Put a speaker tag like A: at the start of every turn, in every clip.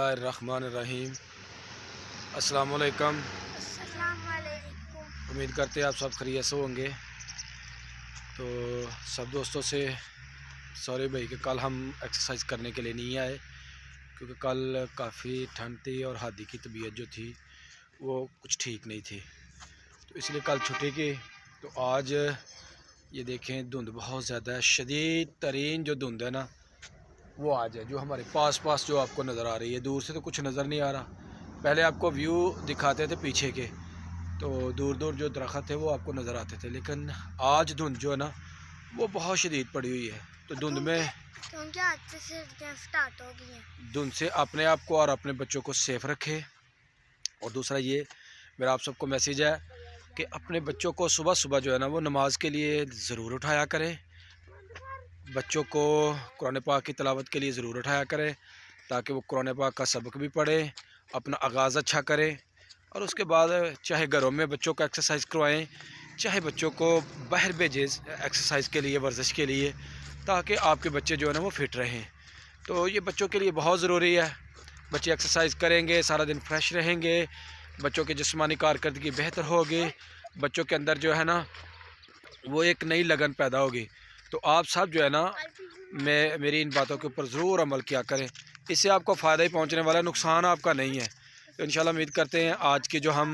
A: बिस्मिल्लाहिर्रहमानिर्रहीम। अस्सलामुअलैकुम। उम्मीद करते हैं आप सब खैरियत से होंगे। तो सब दोस्तों से सॉरी भाई कि कल हम एक्सरसाइज करने के लिए नहीं आए, क्योंकि कल काफ़ी ठंड थी और हादी की तबीयत जो थी वो कुछ ठीक नहीं थी, तो इसलिए कल छुट्टी की। तो आज ये देखें, धुंध बहुत ज़्यादा है, शदीद तरीन जो धुंध है ना वो आज है, जो हमारे पास जो आपको नज़र आ रही है। दूर से तो कुछ नज़र नहीं आ रहा, पहले आपको व्यू दिखाते थे पीछे के, तो दूर दूर जो दरख्त थे वो आपको नज़र आते थे, लेकिन आज धुंध जो है ना वो बहुत शदीद पड़ी हुई है। तो धुंध में
B: क्योंकि आज से सर्दियाँ स्टार्ट हो गई हैं,
A: धुंध से अपने आप को और अपने बच्चों को सेफ रखें। और दूसरा ये मेरा आप सबको मैसेज है कि अपने बच्चों को सुबह सुबह जो है ना वो नमाज के लिए ज़रूर उठाया करें, बच्चों को कुरान पाक की तिलावत के लिए ज़रूर उठाया करें, ताकि वो कुरान पाक का सबक भी पढ़ें, अपना आगाज़ अच्छा करें। और उसके बाद चाहे घरों में बच्चों को एक्सरसाइज करवाएं, चाहे बच्चों को बाहर भेजें एक्सरसाइज के लिए, वर्जिश के लिए, ताकि आपके बच्चे जो है ना वो फिट रहें। तो ये बच्चों के लिए बहुत ज़रूरी है। बच्चे एक्सरसाइज करेंगे, सारा दिन फ्रेश रहेंगे, बच्चों की जिस्मानी कारकर्दगी बेहतर होगी, बच्चों के अंदर जो है ना वो एक नई लगन पैदा होगी। तो आप सब जो है ना मेरी इन बातों के ऊपर ज़रूर अमल किया करें, इससे आपको फ़ायदा ही पहुंचने वाला है, नुकसान आपका नहीं है। तो इंशाल्लाह उम्मीद करते हैं आज की जो हम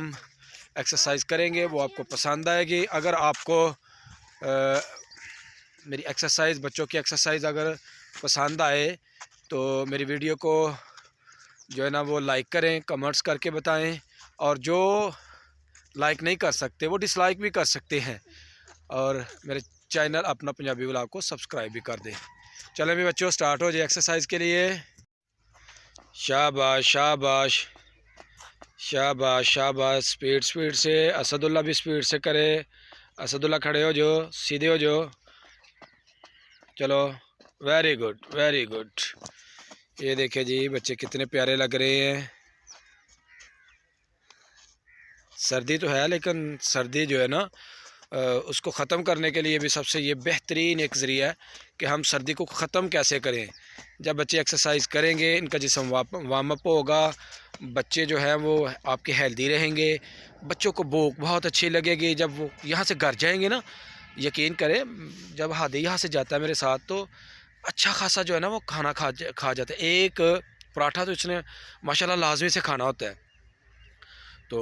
A: एक्सरसाइज करेंगे वो आपको पसंद आएगी। अगर आपको मेरी एक्सरसाइज, बच्चों की एक्सरसाइज अगर पसंद आए तो मेरी वीडियो को जो है ना वो लाइक करें, कमेंट्स करके बताएं, और जो लाइक नहीं कर सकते वो डिसलाइक भी कर सकते हैं, और मेरे चैनल अपना पंजाबी व्लॉग को सब्सक्राइब भी कर दें। चलें भी बच्चों, स्टार्ट हो जाए एक्सरसाइज के लिए। शाबाश शाबाश शाबाश शाबाश, स्पीड स्पीड से। असदुल्ला भी स्पीड से करे। असदुल्ला खड़े हो जो, सीधे हो जो, चलो, वेरी गुड वेरी गुड। ये देखिए जी, बच्चे कितने प्यारे लग रहे हैं। सर्दी तो है, लेकिन सर्दी जो है ना उसको ख़त्म करने के लिए भी सबसे ये बेहतरीन एक ज़रिया है कि हम सर्दी को ख़त्म कैसे करें। जब बच्चे एक्सरसाइज करेंगे, इनका जिस्म वार्म अप होगा, बच्चे जो हैं वो आपके हेल्दी रहेंगे, बच्चों को भूख बहुत अच्छी लगेगी। जब वो यहाँ से घर जाएंगे ना, यकीन करें, जब हादी यहाँ से जाता है मेरे साथ तो अच्छा खासा जो है ना वो खाना खा जाता है। एक पराठा तो इसने माशाल्लाह लाजमी से खाना होता है। तो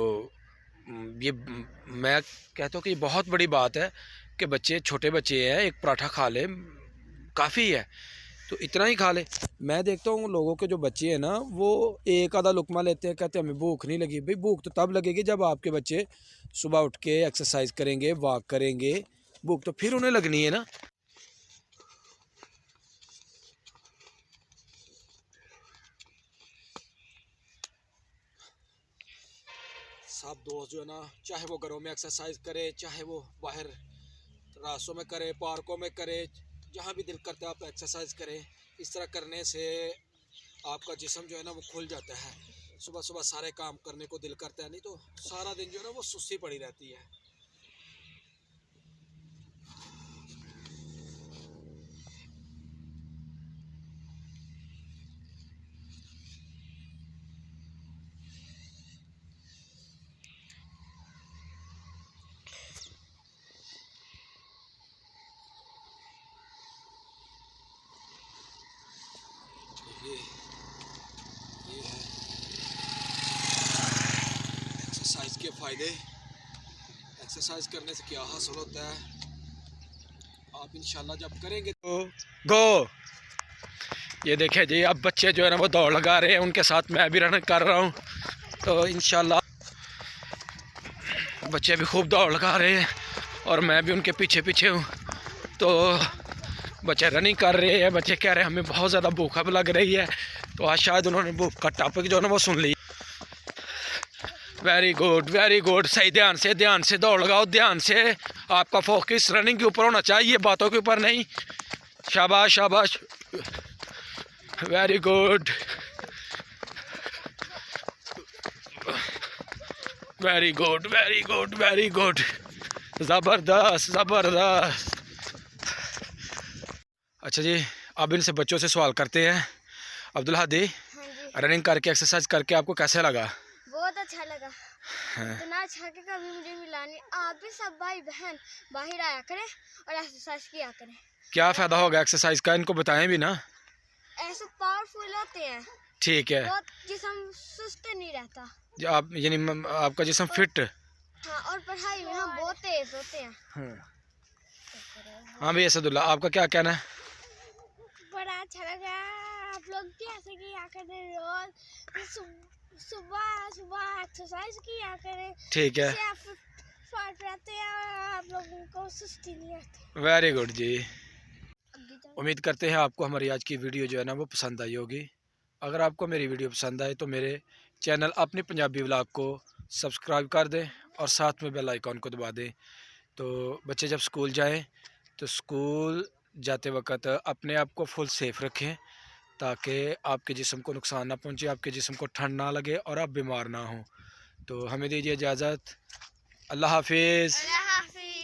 A: ये मैं कहता हूँ कि ये बहुत बड़ी बात है कि बच्चे, छोटे बच्चे हैं, एक पराठा खा ले काफ़ी है, तो इतना ही खा ले। मैं देखता हूँ लोगों के जो बच्चे हैं ना वो एक आधा लुकमा लेते हैं, कहते हैं हमें भूख नहीं लगी। भाई भूख तो तब लगेगी जब आपके बच्चे सुबह उठ के एक्सरसाइज करेंगे, वॉक करेंगे, भूख तो फिर उन्हें लगनी है ना। सब दोस्त जो है ना, चाहे वो घरों में एक्सरसाइज करे, चाहे वो बाहर रास्तों में करे, पार्कों में करे, जहाँ भी दिल करता है आप एक्सरसाइज करें। इस तरह करने से आपका जिस्म जो है ना वो खुल जाता है। सुबह सुबह सारे काम करने को दिल करता है, नहीं तो सारा दिन जो है ना वो सुस्ती पड़ी रहती है। ये है एक्सरसाइज के फ़ायदे। एक्सरसाइज करने से क्या हासिल होता है, आप इंशाल्लाह जब करेंगे तो गो। ये देखें जी, अब बच्चे जो है ना वो दौड़ लगा रहे हैं, उनके साथ मैं भी रन कर रहा हूँ। तो इंशाल्लाह बच्चे भी खूब दौड़ लगा रहे हैं और मैं भी उनके पीछे पीछे हूँ। तो बच्चे रनिंग कर रहे हैं, बच्चे कह रहे हैं हमें बहुत ज़्यादा भूख अब लग रही है, तो आज शायद उन्होंने भूख का टॉपिक जो है ना वो सुन ली। वेरी गुड वेरी गुड, सही, ध्यान से दौड़ लगाओ, ध्यान से। आपका फोकस रनिंग के ऊपर होना चाहिए, बातों के ऊपर नहीं। शाबाश शाबाश, very good very good very good very good, ज़बरदस्त ज़बरदस्त। अच्छा जी, अब इनसे बच्चों से सवाल करते हैं। अब्दुल हादी, रनिंग करके एक्सरसाइज करके आपको कैसे लगा?
B: बहुत अच्छा लगा।
A: हाँ।
B: इतना अच्छा कि कभी मुझे मिला नहीं। आप भी सब भाई बहन बाहर आया करें और एक्सरसाइज किया करें।
A: क्या फ़ायदा होगा एक्सरसाइज का, इनको बताएं भी ना।
B: ऐसे पावरफुल होते हैं,
A: ठीक है।
B: बहुत जिस्म सुस्त नहीं रहता।
A: जो आप यानी आपका जिस्म फिट।
B: हाँ, और पढ़ाई में हम बहुत तेज होते हैं।
A: हाँ भाई असदुल्ला, आपका क्या कहना है?
B: बड़ा अच्छा लगा। आप लोग भी ऐसे किया करें, रोज सुबह सुबह एक्सरसाइज किया करें।
A: ठीक है,
B: इससे आप फिट रहते हैं और आप लोगों को सुस्ती नहीं आती।
A: वेरी गुड जी। उम्मीद करते हैं आपको हमारी आज की वीडियो जो है ना वो पसंद आई होगी। अगर आपको मेरी वीडियो पसंद आए तो मेरे चैनल अपनी पंजाबी व्लॉग को सब्सक्राइब कर दें और साथ में बेल आइकॉन को दबा दें। तो बच्चे जब स्कूल जाएं तो स्कूल जाते वक्त अपने आप को फुल सेफ़ रखें ताकि आपके जिस्म को नुकसान ना पहुंचे, आपके जिस्म को ठंड ना लगे और आप बीमार ना हों। तो हमें दीजिए इजाज़त। अल्लाह हाफिज़।
B: अल्लाह हाफिज़।